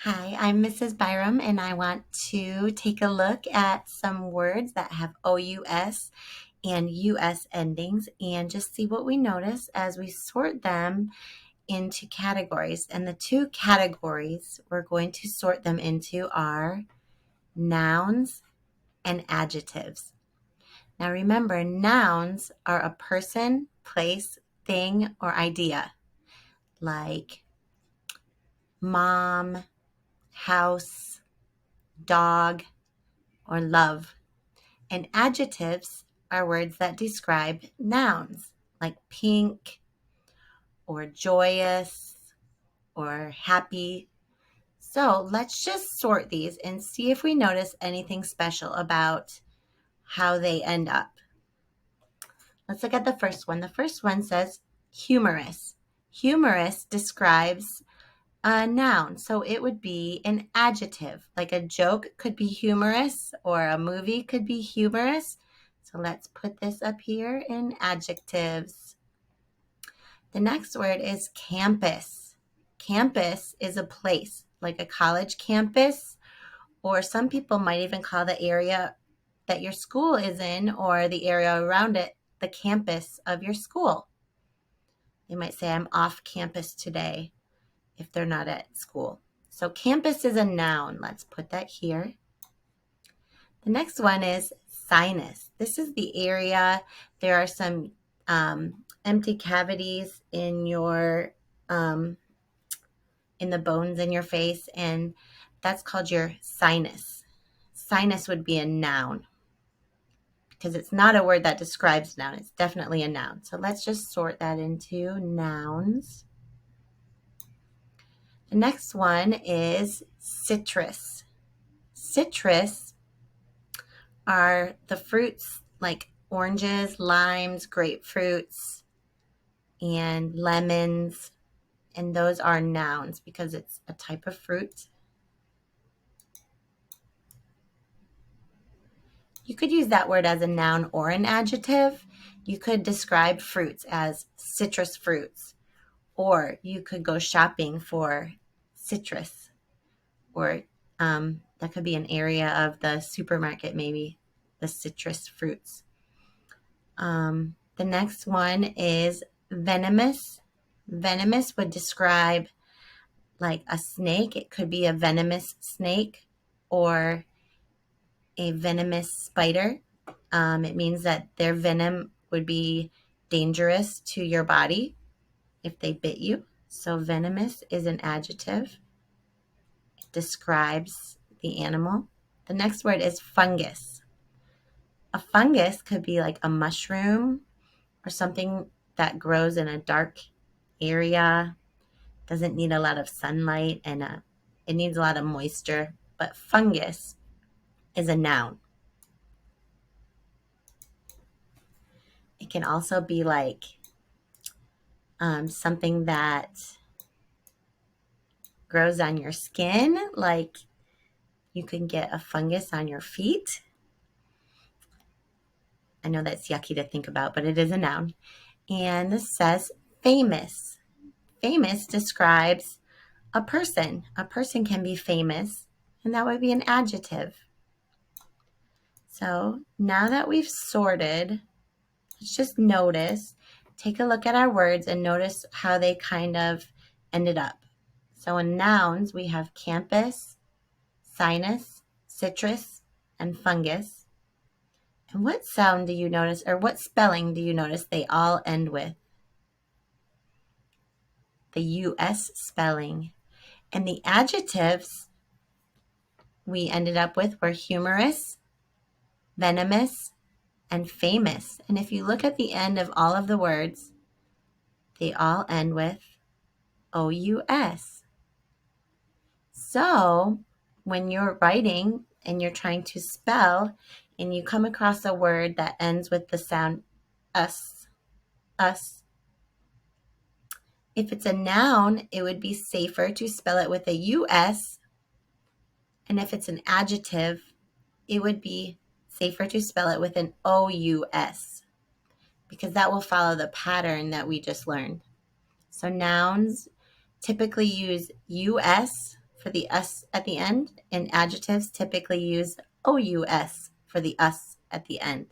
Hi, I'm Mrs. Byram, and I want to take a look at some words that have OUS and US endings and just see what we notice as we sort them into categories. And the two categories we're going to sort them into are nouns and adjectives. Now remember, nouns are a person, place, thing, or idea, like mom, house, dog, or love. And adjectives are words that describe nouns, like pink or joyous or happy. So let's just sort these and see if we notice anything special about how they end up. Let's look at the first one. The first one says humorous. Humorous describes a noun, so it would be an adjective. Like a joke could be humorous or a movie could be humorous. So let's put this up here in adjectives. The next word is campus. Campus is a place, like a college campus, or some people might even call the area that your school is in or the area around it the campus of your school. They might say, I'm off campus today if they're not at school. So campus is a noun. Let's put that here. The next one is sinus. This is the area. There are some empty cavities in your in the bones in your face, and that's called your sinus. Sinus would be a noun because it's not a word that describes noun. It's definitely a noun. So let's just sort that into nouns. The next one is citrus. Citrus are the fruits like oranges, limes, grapefruits, and lemons. And those are nouns because it's a type of fruit. You could use that word as a noun or an adjective. You could describe fruits as citrus fruits, or you could go shopping for citrus, or that could be an area of the supermarket, maybe the citrus fruits. The next one is venomous. Venomous would describe like a snake. It could be a venomous snake or a venomous spider. It means that their venom would be dangerous to your body if they bit you. So venomous is an adjective. It describes the animal. The next word is fungus. A fungus could be like a mushroom or something that grows in a dark area, doesn't need a lot of sunlight, and it needs a lot of moisture. But fungus is a noun. It can also be like something that grows on your skin, like you can get a fungus on your feet. I know that's yucky to think about, but it is a noun. And this says famous. Famous describes a person. A person can be famous, and that would be an adjective. So now that we've sorted, let's just take a look at our words and notice how they kind of ended up. So in nouns, we have campus, sinus, citrus, and fungus. And what sound do you notice, or what spelling do you notice they all end with? The US spelling. And the adjectives we ended up with were humorous, venomous, and famous. And if you look at the end of all of the words, they all end with OUS. So when you're writing and you're trying to spell and you come across a word that ends with the sound us, if it's a noun, it would be safer to spell it with a US. And if it's an adjective, it would be safer to spell it with an OUS because that will follow the pattern that we just learned. So nouns typically use US for the us at the end, and adjectives typically use OUS for the us at the end.